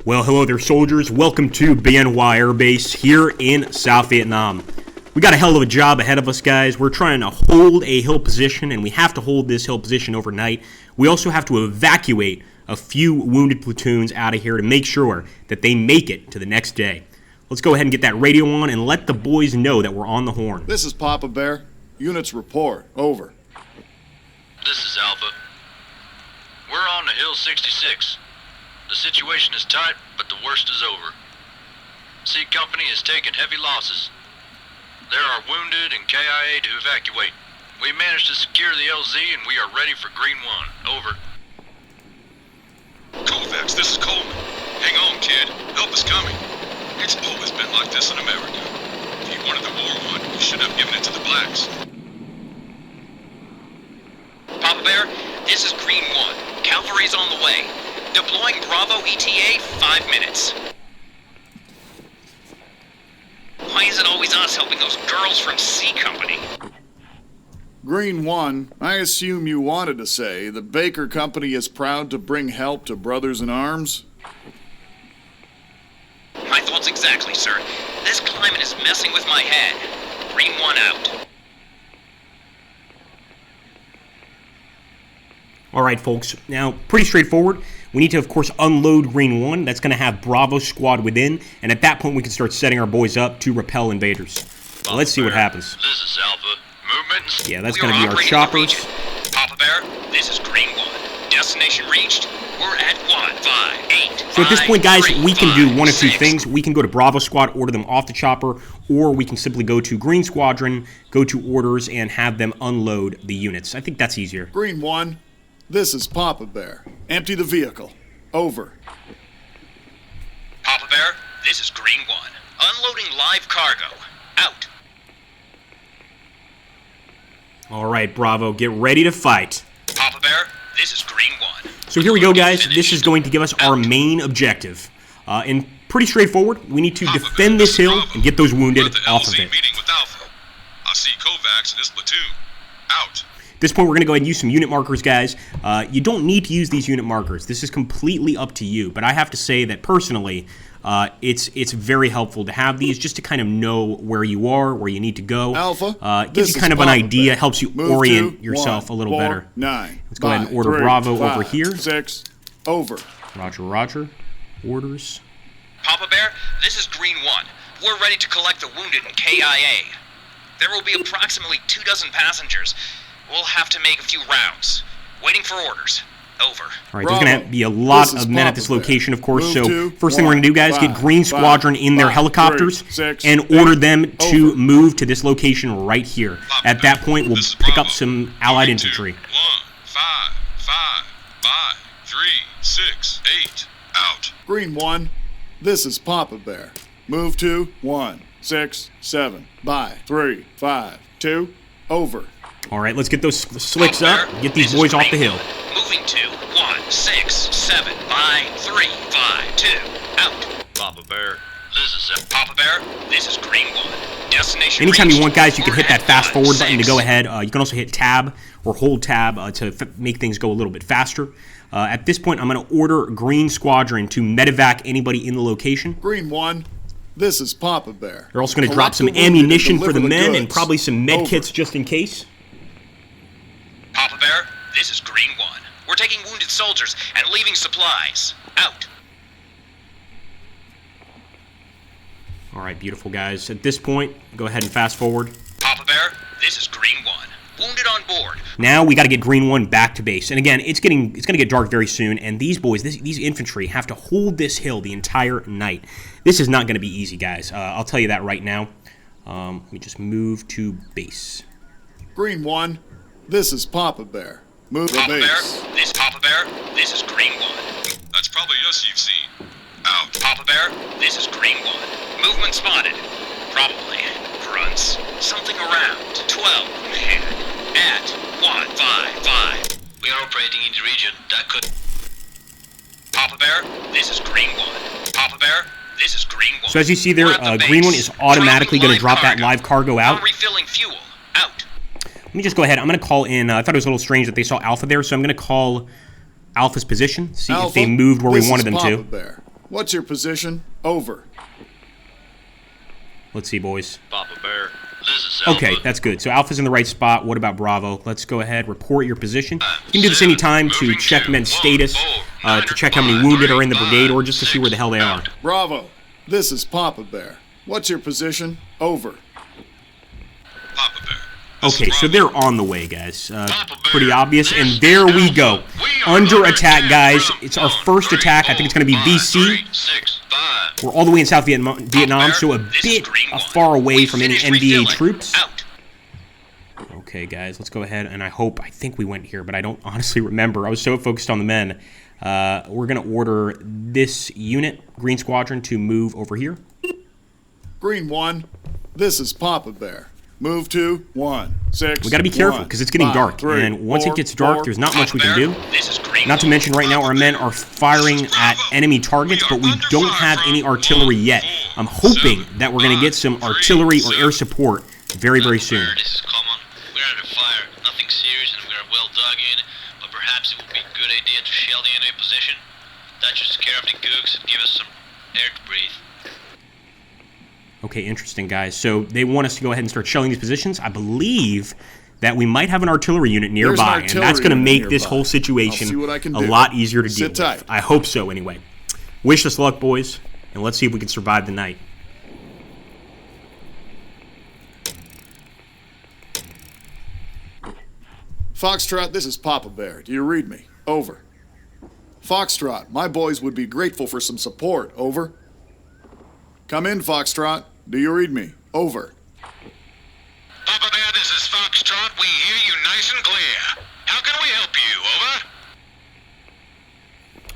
Well, hello there, soldiers. Welcome to BNY Air Base here in South Vietnam. We got a hell of a job ahead of us, guys. We're trying to hold a hill position, and we have to hold this hill position overnight. We also have to evacuate a few wounded platoons out of here to make sure that they make it to the next day. Let's go ahead and get that radio on and let the boys know that we're on the horn. This is Papa Bear. Units report. Over. This is Alpha. We're on the Hill 66. The situation is tight, but the worst is over. C Company has taken heavy losses. There are wounded and KIA to evacuate. We managed to secure the LZ and we are ready for Green 1. Over. Kovacs, this is Coleman. Hang on, kid. Help is coming. It's always been like this in America. If you wanted the war won, you should have given it to the blacks. Papa Bear, this is Green 1. Cavalry's on the way. Deploying Bravo ETA, 5 minutes. Why is it always us helping those girls from C Company? Green 1, I assume you wanted to say the Baker Company is proud to bring help to brothers in arms? My thoughts exactly, sir. This climate is messing with my head. Green 1 out. All right, folks. Now, pretty straightforward. We need to, of course, unload Green 1. That's going to have Bravo squad within, and at that point, we can start setting our boys up to repel invaders. So let's see what happens. This is Alpha. Movement. Yeah, that's going to be our choppers. Papa Bear, this is Green 1. Destination reached. We're at 1, 5, 8. So at this point, guys, 3, we can do one of two 6. things. We can go to Bravo squad, order them off the chopper, or we can simply go to Green Squadron, go to orders, and have them unload the units. I think that's easier. Green 1, this is Papa Bear. Empty the vehicle. Over. Papa Bear, this is Green 1. Unloading live cargo. Out. All right, Bravo, get ready to fight. Papa Bear, this is Green 1. So here we go, guys. This is going to give us our main objective. And pretty straightforward. We need to defend this hill and get those wounded off of it. Meeting with Alpha. I see Kovacs and his platoon. Out. At this point, we're going to go ahead and use some unit markers, guys. You don't need to use these unit markers. This is completely up to you. But I have to say that personally, it's very helpful to have these just to kind of know where you are, where you need to go. Alpha, gives you kind of an idea, helps you orient yourself a little better. 9. Let's go ahead and order Bravo over here. 6. Over. Roger, roger. Orders. Papa Bear, this is Green 1. We're ready to collect the wounded in KIA. There will be approximately 24 passengers. We'll have to make a few rounds. Waiting for orders. Over. All right, there's going to be a lot of men at this location, of course. So first thing we're going to do, guys, get Green Squadron in their helicopters and order them to move to this location right here. At that point, we'll pick up some Allied infantry. 1, 5, 5, 5, 3, 6, 8. Out. Green 1, this is Papa Bear. Move to 1, 6, 7. By 3, 5, 2. Over. All right, let's get those slicks up. Get these boys off the hill. Moving to 1, 6, 7. By 3, 5, 2. Out. Papa Bear. This is Papa Bear, this is Green 1. Destination Anytime reached. you want, guys, you can We're hit that at fast 1, forward button to 6. go ahead. You can also hit tab or hold tab to make things go a little bit faster. At this point, I'm going to order Green Squadron to medevac anybody in the location. Green 1, this is Papa Bear. They're also going to drop some ammunition for the men and probably some med kits just in case. Papa Bear, this is Green 1. We're taking wounded soldiers and leaving supplies. Out. All right, beautiful, guys. At this point, go ahead and fast forward. Papa Bear, this is Green 1. Wounded on board. Now we got to get Green 1 back to base. And again, it's going to get dark very soon, and these boys, these infantry, have to hold this hill the entire night. This is not going to be easy, guys. I'll tell you that right now. Let me just move to base. Green 1, this is Papa Bear. Move to Papa base. Bear, this Papa Bear, this is Green 1. That's probably us you've seen. Out. Papa Bear, this is Green 1. Movement spotted. Probably. Grunts. Something around. 12 men. At 1, 5, 5. We are operating in the region. That could... Papa Bear, this is Green 1. Papa Bear, this is Green 1. So as you see there, We're at the Green 1 base. is automatically going to Dropping drop that live cargo out. I'm refilling fuel. Out. Let me just go ahead. I'm going to call in. I thought it was a little strange that they saw Alpha there, so I'm going to call Alpha's position, see Alpha, if they moved where we this wanted is them Papa to. Bear. What's your position? Over. Let's see, boys. Papa Bear, this is Alpha. Okay, that's good. So Alpha's in the right spot. What about Bravo? Let's go ahead, report your position. You can do this anytime to check men's status, to check how many wounded are in the brigade, or just to see where the hell they are. Bravo. This is Papa Bear. What's your position? Over. Papa Bear. Okay, so they're on the way, guys. Pretty obvious. And there we go. Under attack, guys. It's our first attack. I think it's going to be VC. We're all the way in South Vietnam, so a bit far away from any NVA troops. Okay, guys, let's go ahead. And I think we went here, but I don't honestly remember. I was so focused on the men. We're going to order this unit, Green Squadron, to move over here. Green 1, this is Papa Bear. Move to 1, 6. We got to be careful because it's getting dark, 3, and once 4, it gets dark, 4. there's not much we can do. This is Green Not to mention, right now, our men are firing at enemy targets, but we don't have any artillery yet. I'm hoping that we're going to get some artillery or air support very, very soon. This is common. We're under fire. Nothing serious, and we're well dug in. But perhaps it would be a good idea to shell the enemy position. That should scare off the gooks and give us some air to breathe. Okay, interesting, guys. So they want us to go ahead and start shelling these positions. I believe that we might have an artillery unit nearby, and that's going to make this whole situation a lot easier to deal with. I hope so, anyway. Wish us luck, boys, and let's see if we can survive the night. Foxtrot, this is Papa Bear. Do you read me? Over. Foxtrot, my boys would be grateful for some support. Over. Come in, Foxtrot. Do you read me? Over. Papa Bear, this is Foxtrot. We hear you nice and clear. How can we help you? Over.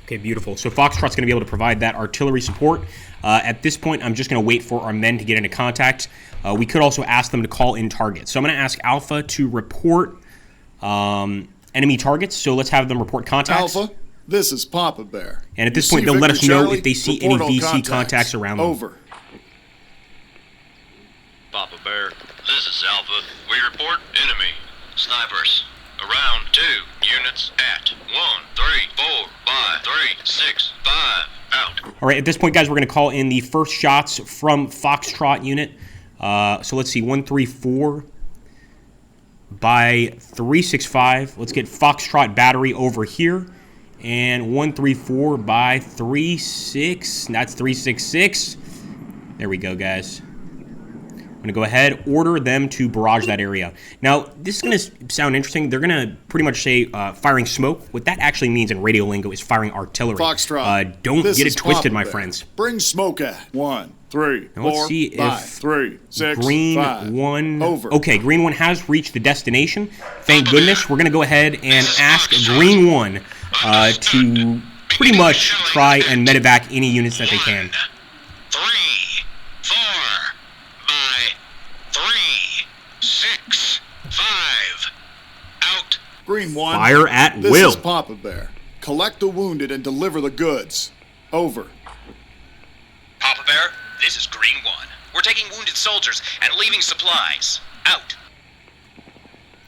Okay, beautiful. So Foxtrot's going to be able to provide that artillery support. At this point, I'm just going to wait for our men to get into contact. We could also ask them to call in targets. So I'm going to ask Alpha to report enemy targets. So let's have them report contacts. Alpha, this is Papa Bear. And at this point, they'll let us know if they see any VC contacts around them. Over. Papa Bear, this is Alpha. We report enemy. Snipers. Around 2 units at 1, 3, 4, 5, 3, 6, 5. Out. All right, at this point, guys, we're going to call in the first shots from Foxtrot unit. So let's see, 134 by 365. Let's get Foxtrot battery over here. And 134 by 36. That's 366. There we go, guys. I'm going to go ahead, order them to barrage that area. Now, this is going to sound interesting. They're going to pretty much say firing smoke. What that actually means in radio lingo is firing artillery. Foxtrot, don't get it twisted, my Bear. friends. Bring smoke at 1, 3, Now, let's 4, see 5, if 3, 6, Green 5. 1... Over. Okay, Green 1 has reached the destination. Thank goodness. We're going to go ahead and ask Green 1 to pretty much try and medevac any units that they can. 3, 4, by 3, 6, 5. Out. Green 1. Fire at This will. is Papa Bear. Collect the wounded and deliver the goods. Over. Papa Bear, this is Green 1. We're taking wounded soldiers and leaving supplies. Out.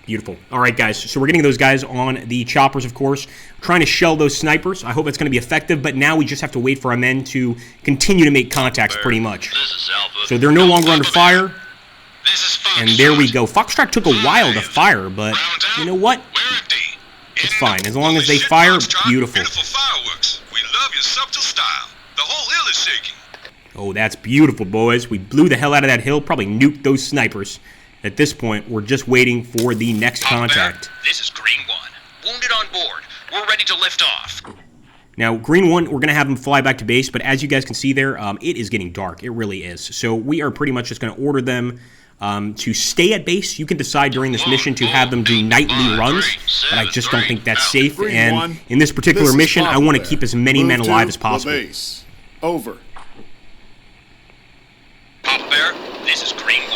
Beautiful. All right, guys. So we're getting those guys on the choppers, of course, trying to shell those snipers. I hope it's going to be effective, but now we just have to wait for our men to continue to make contacts pretty much. This is Alpha. So they're no longer under fire, This is Foxtrot. and there we go. Foxtrot took a while to fire, but Rounds out. you know what? We're empty. It's fine. As long as they fire, Foxtrot. beautiful. Beautiful fireworks. We love your subtle style. The whole hill is shaking. Oh, that's beautiful, boys. We blew the hell out of that hill, probably nuked those snipers. At this point, we're just waiting for the next contact. This is Green 1. Wounded on board. We're ready to lift off. Now, Green 1, we're going to have them fly back to base, but as you guys can see there, it is getting dark. It really is. So we are pretty much just going to order them to stay at base. You can decide during this mission to have them do nightly runs, but I just don't think that's safe. Green And 1, in this particular this is mission, I Papa want to Bear. keep as many Move men to alive as the possible. base. Over. Papa Bear, this is Green 1.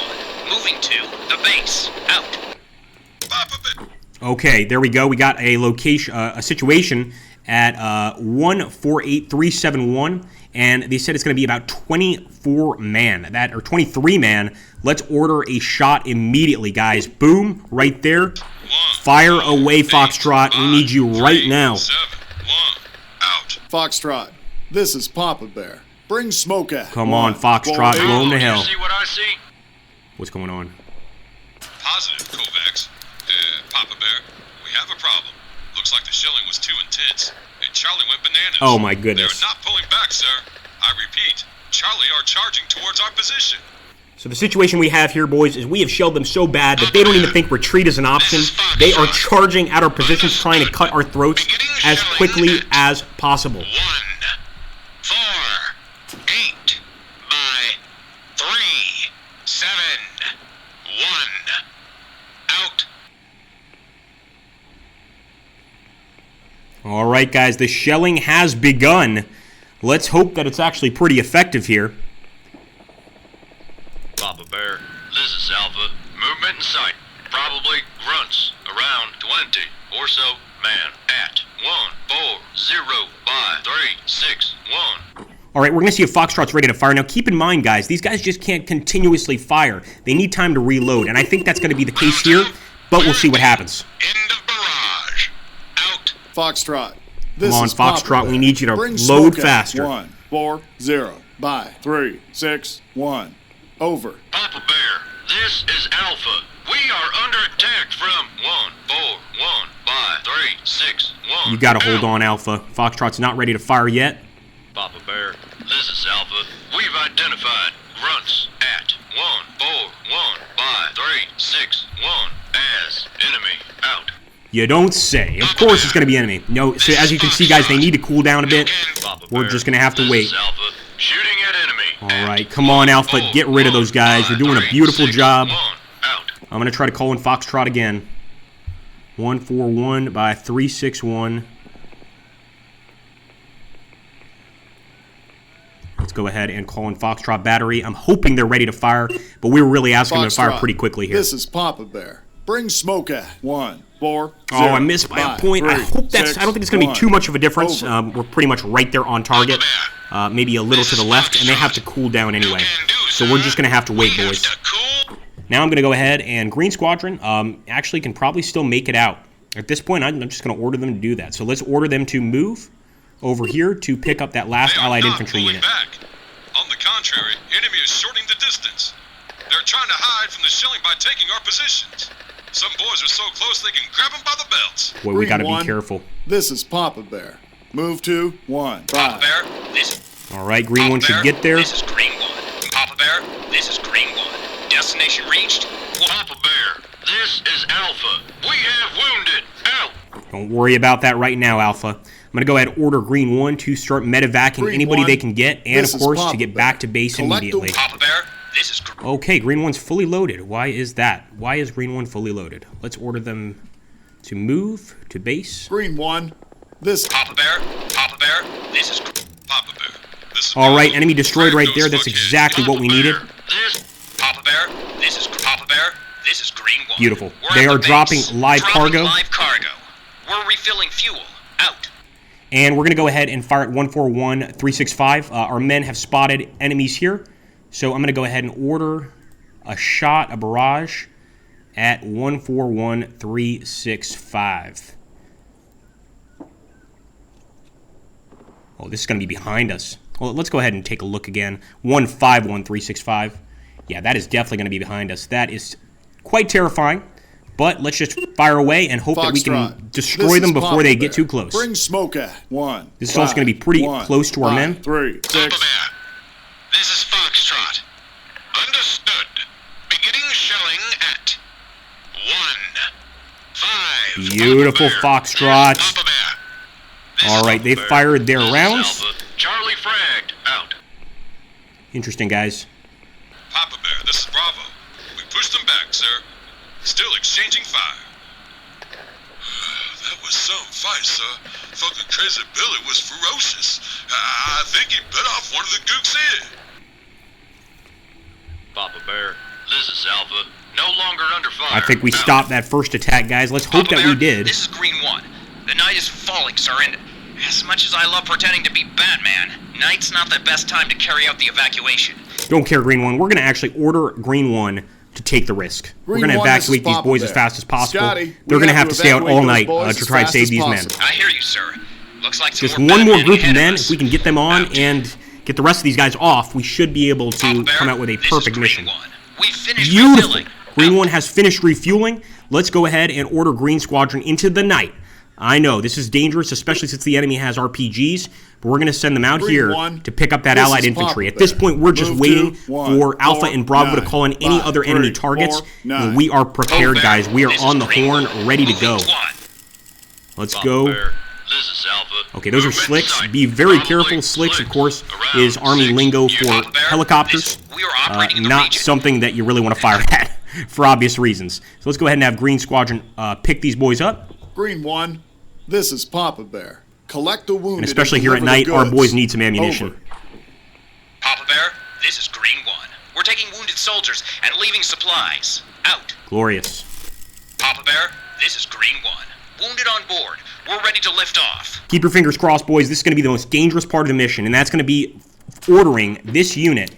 Moving to the base. Out. Papa Bear. Okay, there we go. We got a location, a situation at 148371, and they said it's going to be about 24 man, or 23 man. Let's order a shot immediately, guys. Boom, right there. Fire away, Foxtrot. We need you right now. 7, 1. Out. Foxtrot, This is Papa Bear. Bring smoke at. Come on, Foxtrot, blow him to hell. See what I see? What's going on? Positive, Kovacs. Papa Bear, we have a problem. Looks like the shelling was too intense, and Charlie went bananas. Oh my goodness. They're not pulling back, sir. I repeat, Charlie are charging towards our position. So the situation we have here, boys, is we have shelled them so bad that they don't even think retreat is an option. They are charging at our positions, trying to cut our throats as quickly as possible. 1, 4, 8, by 3, 7, 1, out. All right, guys, the shelling has begun. Let's hope that it's actually pretty effective here. Papa Bear, this is Alpha. Movement in sight. Probably grunts. Around 20 or so. Man. At 140 by 361. All right, we're going to see if Foxtrot's ready to fire. Now, keep in mind, guys, these guys just can't continuously fire. They need time to reload, and I think that's going to be the case here, but we'll see what happens. End of barrage. Out. Foxtrot. Come on, Foxtrot, we need you to Bring load smoke at. faster. 140 by 361. Over. Papa Bear, this is Alpha. We are under attack from 141 by 361. You got to hold on, Alpha. Foxtrot's not ready to fire yet. Papa Bear, this is Alpha. We've identified grunts at 141 by 361 as enemy out. You don't say. Of course it's going to be enemy. No, so as you can see, guys, they need to cool down a bit. We're just going to have to wait. This is Alpha. Shooting at enemy. All right, come on, Alpha. Get rid of those guys. You're doing a beautiful job. Out. I'm going to try to call in Foxtrot again. 141 by 361. Let's go ahead and call in Foxtrot battery. I'm hoping they're ready to fire, but we were really asking them to fire pretty quickly here. This is Papa Bear. Bring smoke at. 140. Oh, I missed by a point. I hope that's. I don't think it's going to be too much of a difference. We're pretty much right there on target. Maybe a little to the left, and they have to cool down anyway. So we're just going to have to wait, boys. Now I'm going to go ahead and Green Squadron actually can probably still make it out. At this point, I'm just going to order them to do that. So let's order them to move over here to pick up that last Allied infantry unit. Back. On the contrary, enemy is shortening the distance. They're trying to hide from the shelling by taking our positions. Some boys are so close they can grab them by the belts. Boy, we got to be careful. This is Papa Bear. Move to 1. Papa Bear, this. All right, Green One should get there. This is Green One. Papa Bear, this is Green One. Destination reached. Papa Bear, this is Alpha. We have wounded. Out. Don't worry about that right now, Alpha. I'm going to go ahead and order Green One to start medevacing anybody they can get, and of course to get back to base immediately. Papa Bear, this is. Okay, Green One's fully loaded. Why is that? Why is Green One fully loaded? Let's order them to move to base. Green One. This. Papa Bear, this is. Papa Bear, this is. All right, enemy destroyed right there. That's exactly what we needed. Papa Bear, this is. Papa Bear, this is Green One. Beautiful. They are dropping live cargo. Live cargo. We're refilling fuel. Out. And we're going to go ahead and fire at 141-365. Our men have spotted enemies here. So I'm going to go ahead and order a shot, a barrage, at 141-365. Oh, this is going to be behind us. Well, let's go ahead and take a look again. 151-365. Yeah, that is definitely going to be behind us. That is quite terrifying. But let's just fire away and hope that we can destroy them before they get too close. Bring smoke at. 1. This is also going to be pretty close to our men. 3, 6. Papa Bear, this is Foxtrot. Understood. Beginning shelling at 1, 5. Beautiful Foxtrot. Papa Bear. All right, they fired their rounds. Charlie fragged. Out. Interesting, guys. Papa Bear, this is Bravo. We pushed them back, sir. Still exchanging fire. That was some fight, sir. Fucking Crazy Billy was ferocious. I think he bit off one of the Gooks' ear. Papa Bear, this is Alpha. No longer under fire. I think we stopped that first attack, guys. Let's hope that we did. This is Green One. The night is falling, sir, and as much as I love pretending to be Batman, night's not the best time to carry out the evacuation. Don't care, Green One. We're going to actually order Green One to take the risk. We're going to evacuate these boys as fast as possible. They're going to have to stay out all night to try and save these men. I hear you, sir. Looks like some Just more one more Batman group of ahead men. us. If we can get them on Out. and get the rest of these guys off, we should be able to Papa Bear, come out with a this is perfect Green mission. One. We finished Beautiful. refilling. Green Out. One has finished refueling. Let's go ahead and order Green Squadron into the night. I know, this is dangerous, especially since the enemy has RPGs, but we're going to send them out Green here One, to pick up that this Allied is infantry. Papa At this Bear. point, we're just Move waiting to 1, for Alpha 4, and Bravo to 9, call in any 5, other enemy 3, targets. 4, And 9. we are prepared, Bear, guys. We are this on is the Green horn, One. ready to Moving go. to 1. Let's Papa go. Bear, this is Alpha. Okay, those are Move in slicks. sight. Be very Probably careful. Slicks, of course, around is Army 6. lingo You for Papa Bear, helicopters. we are operating in the Not region. something that you really want to fire at for obvious reasons. So let's go ahead and have Green Squadron pick these boys up. Green One, this is Papa Bear. Collect the wounded. And especially here at deliver the night, our goods. boys need some ammunition. Over. Papa Bear, this is Green One. We're taking wounded soldiers and leaving supplies. Out. Glorious. Papa Bear, this is Green One. Wounded on board. We're ready to lift off. Keep your fingers crossed, boys. This is going to be the most dangerous part of the mission, and that's going to be ordering this unit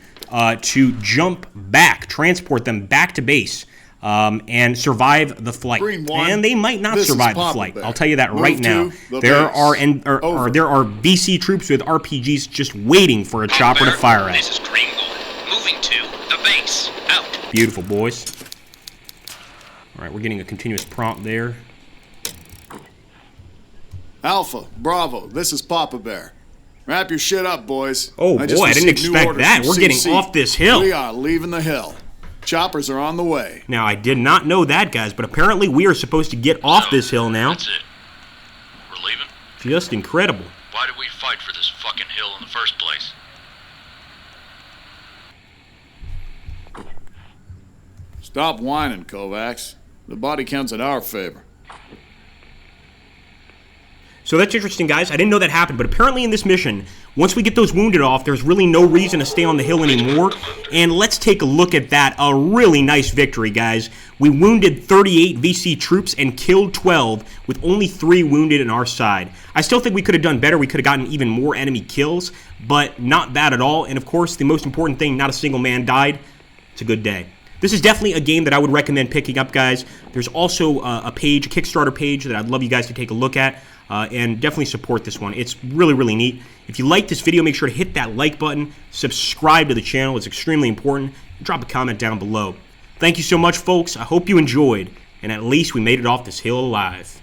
to jump back, transport them back to base, and survive the flight. Green One, And they might not this is survive the Papa flight. Bear. I'll tell you that Move right to now. the There base. are there are VC troops with RPGs just waiting for a Papa chopper to Bear, fire This at. is Green One. Moving to the base. Out. Beautiful, boys. All right, we're getting a continuous prompt there. Alpha, Bravo, this is Papa Bear. Wrap your shit up, boys. Oh, I just boy, I didn't received new expect orders that. from We're getting CC. off this hill. We are leaving the hill. Choppers are on the way. Now, I did not know that, guys, but apparently we are supposed to get off this hill now. That's it. We're leaving? Just incredible. Why did we fight for this fucking hill in the first place? Stop whining, Kovacs. The body count's in our favor. So that's interesting, guys. I didn't know that happened, but apparently in this mission, once we get those wounded off, there's really no reason to stay on the hill anymore. And let's take a look at that. A really nice victory, guys. We wounded 38 VC troops and killed 12 with only 3 wounded on our side. I still think we could have done better. We could have gotten even more enemy kills, but not bad at all. And of course, the most important thing, not a single man died. It's a good day. This is definitely a game that I would recommend picking up, guys. There's also a page, a Kickstarter page, that I'd love you guys to take a look at, and definitely support this one. It's really, really neat. If you like this video, make sure to hit that like button, subscribe to the channel. It's extremely important. Drop a comment down below. Thank you so much, folks. I hope you enjoyed, and at least we made it off this hill alive.